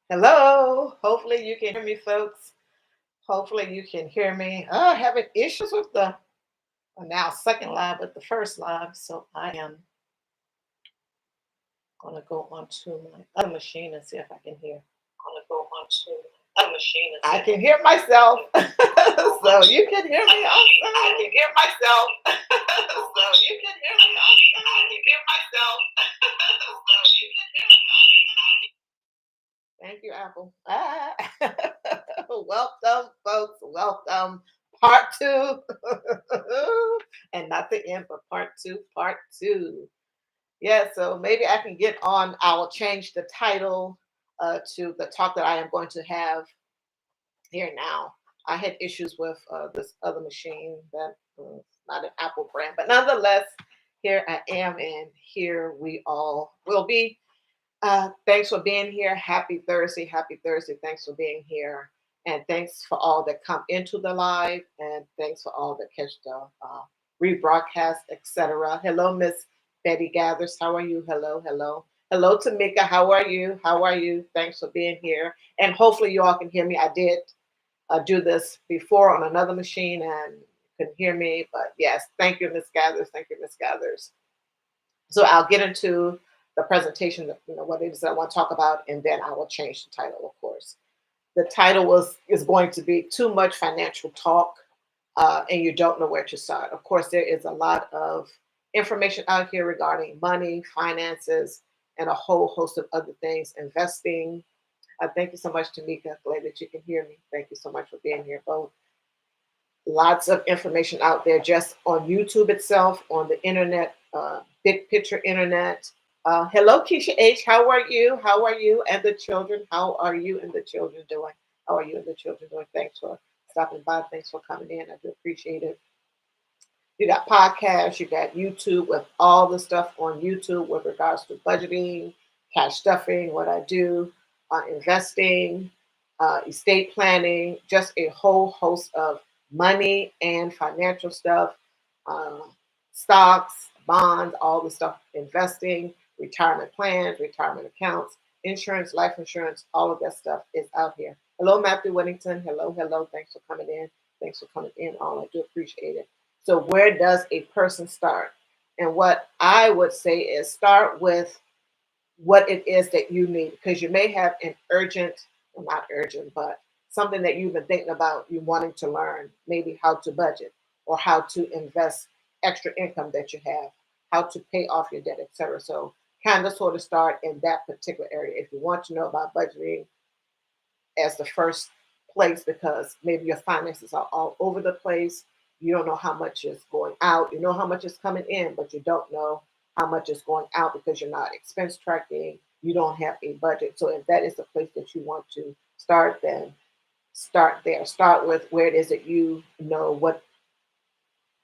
Hello. Hopefully you can hear me, folks. Hopefully you can hear me. Having issues with the now second live, but the first live. So I am gonna go onto my other machine and see if I can hear. Gonna go onto my other machine and I can hear myself. So you can hear me also. I can hear myself. So you can hear me also. I can hear myself. So you can hear me. Thank you, Apple. Welcome, folks. Welcome. Part two. And not the end, but part two, part two. Yeah, so maybe I can get on. I will change the title to the talk that I am going to have here now. I had issues with this other machine that not an Apple brand, but nonetheless, here I am, and here we all will be. Thanks for being here. Happy Thursday. Happy Thursday. Thanks for being here. And thanks for all that come into the live. And thanks for all that catch the rebroadcast, etc. Hello, Miss Betty Gathers. How are you? Hello, hello. Hello, Tamika. How are you? How are you? Thanks for being here. And hopefully you all can hear me. I did do this before on another machine and couldn't hear me. But yes, thank you, Miss Gathers. Thank you, Miss Gathers. So I'll get into the presentation, what it is that I want to talk about, and then I will change the title, of course. The title is going to be Too Much Financial Talk, and you don't know where to start. Of course, there is a lot of information out here regarding money, finances, and a whole host of other things, investing. Thank you so much, Tamika. Glad that you can hear me. Thank you so much for being here, both. Lots of information out there just on YouTube itself, on the internet, big picture internet. Hello, Keisha H. How are you? How are you and the children? How are you and the children doing? How are you and the children doing? Thanks for stopping by. Thanks for coming in. I do appreciate it. You got podcasts, you got YouTube with all the stuff on YouTube with regards to budgeting, cash stuffing, what I do, investing, estate planning, just a whole host of money and financial stuff, uh, stocks, bonds, all the stuff, investing, retirement plans, retirement accounts, insurance, life insurance, all of that stuff is out here. Hello, Matthew Whittington. Hello, hello. Thanks for coming in. Thanks for coming in. All I do appreciate it. So, where does a person start? And what I would say is start with what it is that you need, because you may have an urgent, well, not urgent, but something that you've been thinking about, you wanting to learn, maybe how to budget or how to invest extra income that you have, how to pay off your debt, etc. So, kind of sort of start in that particular area. If you want to know about budgeting as the first place, because maybe your finances are all over the place. You don't know how much is going out. You know how much is coming in, but you don't know how much is going out because you're not expense tracking. You don't have a budget. So if that is the place that you want to start, then start there. Start with where it is that you know what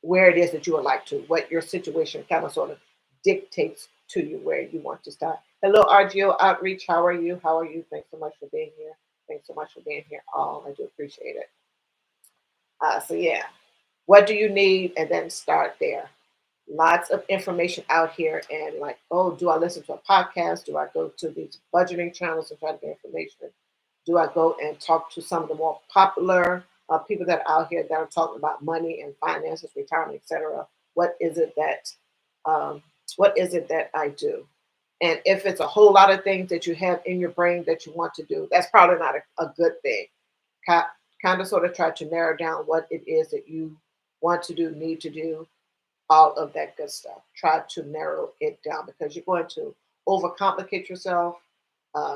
where it is that you would like to, what your situation kind of sort of dictates to you where you want to start. Hello, RGO Outreach. How are you? How are you? Thanks so much for being here. Thanks so much for being here. All I do appreciate it. So yeah, what do you need, and then start there. Lots of information out here, and like, oh, do I listen to a podcast? Do I go to these budgeting channels and try to get information? Do I go and talk to some of the more popular people that are out here that are talking about money and finances, retirement, etc.? What is it that um, what is it that I do? And if it's a whole lot of things that you have in your brain that you want to do, that's probably not a good thing. Kind of sort of try to narrow down what it is that you want to do, need to do, all of that good stuff. Try to narrow it down because you're going to overcomplicate yourself.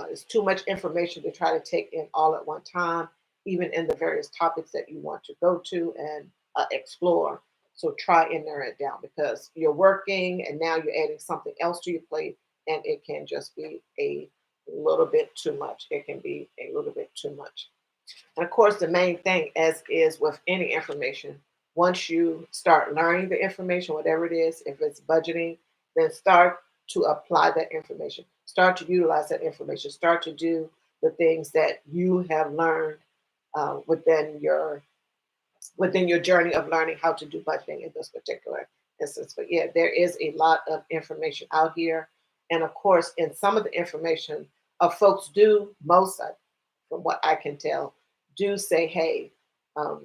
It's too much information to try to take in all at one time, even in the various topics that you want to go to and explore. So try and narrow it down because you're working and now you're adding something else to your plate, and it can just be a little bit too much. It can be a little bit too much. And of course, the main thing, as is with any information, once you start learning the information, whatever it is, if it's budgeting, then start to apply that information. Start to utilize that information. Start to do the things that you have learned uh, within your within your journey of learning how to do budgeting in this particular instance. But yeah, there is a lot of information out here, and of course, in some of the information, folks do, from what I can tell, do say, hey, um,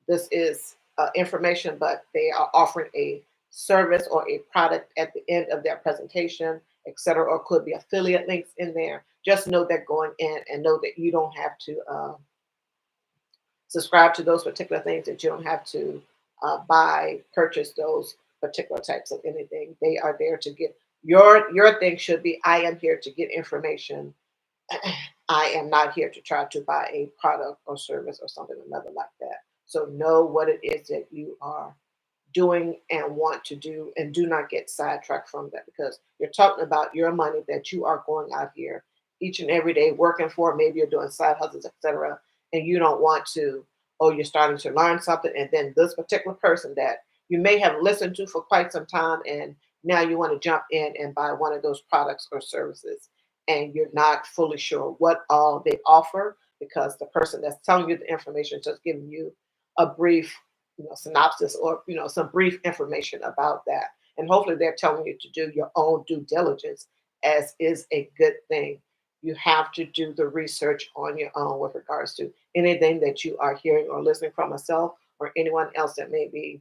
this is information, but they are offering a service or a product at the end of their presentation, et cetera, or could be affiliate links in there. Just know that going in, and know that you don't have to subscribe to those particular things, that you don't have to purchase those particular types of anything. They are there to get your thing should be, I am here to get information. I am not here to try to buy a product or service or something another like that. So know what it is that you are doing and want to do, and do not get sidetracked from that, because you're talking about your money that you are going out here each and every day working for. Maybe you're doing side hustles, etc., and you don't want to. Oh, you're starting to learn something, and then this particular person that you may have listened to for quite some time, and now you want to jump in and buy one of those products or services, and you're not fully sure what all they offer, because the person that's telling you the information is just giving you a brief, synopsis, or some brief information about that. And hopefully they're telling you to do your own due diligence, as is a good thing. You have to do the research on your own with regards to anything that you are hearing or listening from myself or anyone else that may be,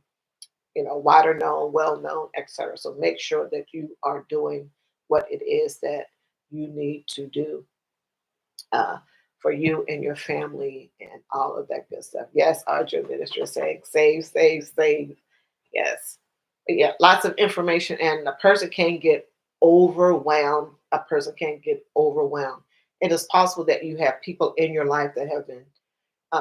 wider known, well known, etc. So make sure that you are doing what it is that you need to do uh, for you and your family and all of that good stuff. Yes, Audrey Minister is saying save, save, save. Yes. But yeah, lots of information, and a person can get overwhelmed. A person can get overwhelmed. It is possible that you have people in your life that have been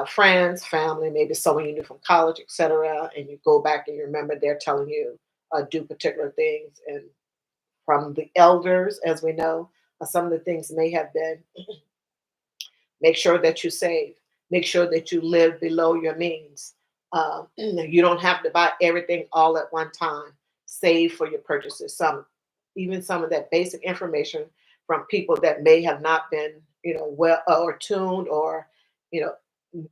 friends, family, maybe someone you knew from college, etc., and you go back and you remember they're telling you do particular things, and from the elders, as we know, some of the things may have been, make sure that you save. Make sure that you live below your means. You don't have to buy everything all at one time. Save for your purchases. Even some of that basic information from people that may have not been, well or tuned, or you know,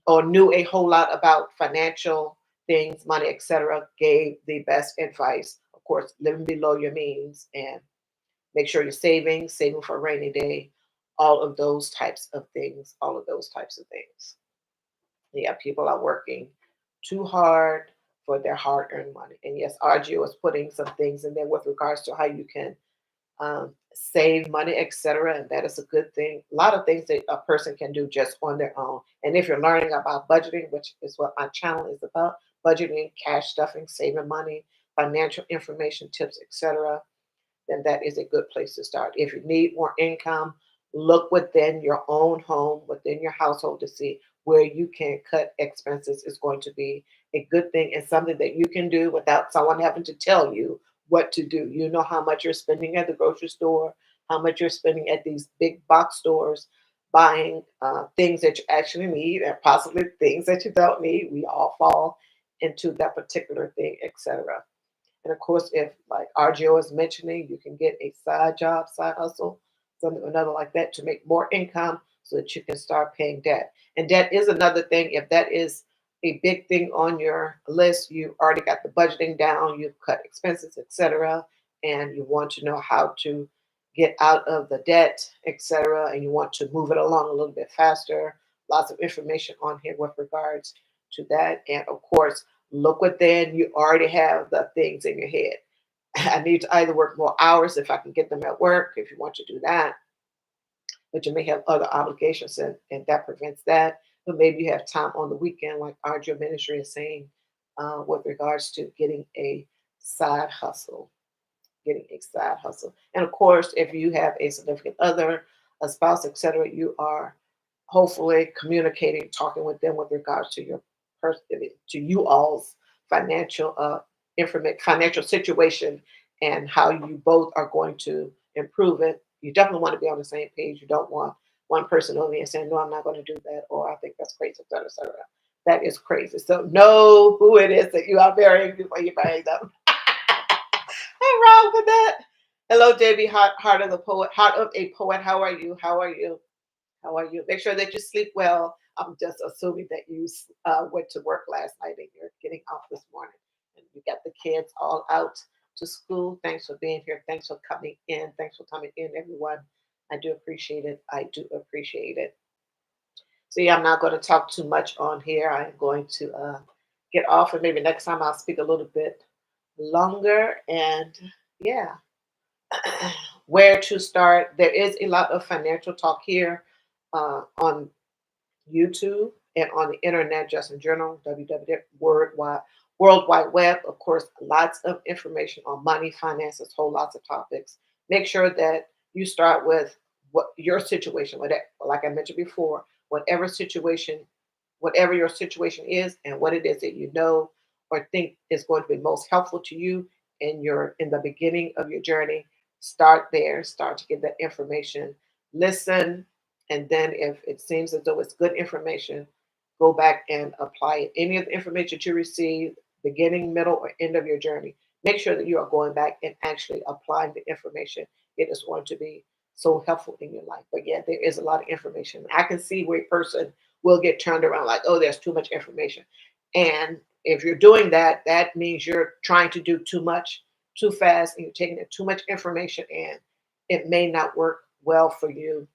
or knew a whole lot about financial things, money, etc., gave the best advice. Of course, living below your means, and make sure you're saving for a rainy day, all of those types of things, all of those types of things. Yeah, people are working too hard for their hard earned money. And yes, RGO is putting some things in there with regards to how you can save money, etc. And that is a good thing. A lot of things that a person can do just on their own. And if you're learning about budgeting, which is what my channel is about, budgeting, cash stuffing, saving money, financial information tips, etc., then that is a good place to start. If you need more income, look within your own home, within your household, to see where you can cut expenses. Is going to be a good thing, and something that you can do without someone having to tell you what to do. You know how much you're spending at the grocery store, how much you're spending at these big box stores, buying things that you actually need, and possibly things that you don't need. We all fall into that particular thing, etc. And of course, if, like RGO is mentioning, you can get a side job, side hustle, something or another like that, to make more income so that you can start paying debt. And debt is another thing. If that is a big thing on your list, you already got the budgeting down, you've cut expenses, etc., and you want to know how to get out of the debt, etc., and you want to move it along a little bit faster. Lots of information on here with regards to that. And of course, look within. You already have the things in your head. I need to either work more hours if I can get them at work, if you want to do that, but you may have other obligations, and that prevents that. But maybe you have time on the weekend, like RGO Ministry is saying, with regards to getting a side hustle, getting a side hustle. And of course, if you have a significant other, a spouse, etc., you are hopefully communicating, talking with them with regards to your person, to you all's financial financial situation, and how you both are going to improve it. You definitely want to be on the same page. You don't want one person over here saying, "No, I'm not going to do that," or "I think that's crazy," etc., etc. That is crazy. So know who it is that you are marrying before you marry them. I'm wrong with that. Hello, JB, heart of the poet, heart of a poet. How are you? How are you? How are you? Make sure that you sleep well. I'm just assuming that you went to work last night and you're getting off this morning. And you got the kids all out to school. Thanks for being here. Thanks for coming in. Thanks for coming in, everyone. I do appreciate it. I do appreciate it. So yeah, I'm not going to talk too much on here. I'm going to get off, and maybe next time I'll speak a little bit longer. And yeah, where to start? There is a lot of financial talk here on YouTube and on the internet, just in general. www World Wide Web. Of course, lots of information on money, finances, whole lots of topics. Make sure that you start with what your situation, whatever, like I mentioned before, whatever situation, whatever your situation is, and what it is that you know or think is going to be most helpful to you in the beginning of your journey. Start there. Start to get that information. Listen, and then if it seems as though it's good information, go back and apply it. Any of the information that you receive, beginning, middle, or end of your journey, make sure that you are going back and actually applying the information. It is going to be so helpful in your life. But yeah, there is a lot of information. I can see where a person will get turned around like, oh, there's too much information. And if you're doing that, that means you're trying to do too much too fast and you're taking in too much information and it may not work well for you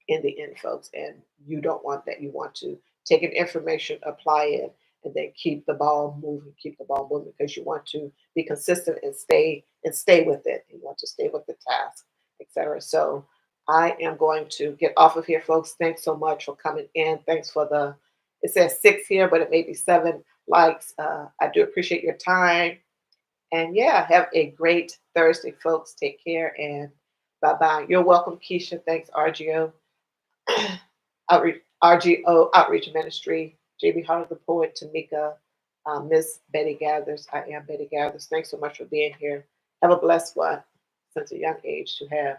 in the end, folks. And you don't want that. You want to take in information, apply it, and then keep the ball moving because you want to be consistent and stay with it. You want to stay with the task, etc. So I am going to get off of here, folks. Thanks so much for coming in. Thanks for the it says 6 here, but it may be 7 likes. I do appreciate your time. And yeah, have a great Thursday, folks. Take care and bye bye. You're welcome, Keisha. Thanks, RGO. Outreach, RGO Outreach Ministry, JB Hunter the Poet, Tamika, Miss Betty Gathers. I am Betty Gathers. Thanks so much for being here. Have a blessed one since a young age to have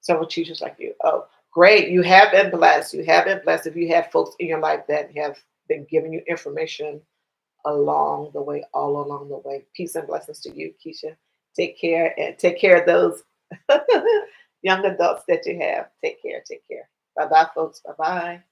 several teachers like you. Oh, great. You have been blessed. You have been blessed if you have folks in your life that have been giving you information along the way, all along the way. Peace and blessings to you, Keisha. Take care and take care of those young adults that you have. Take care. Take care. Bye bye, folks. Bye bye.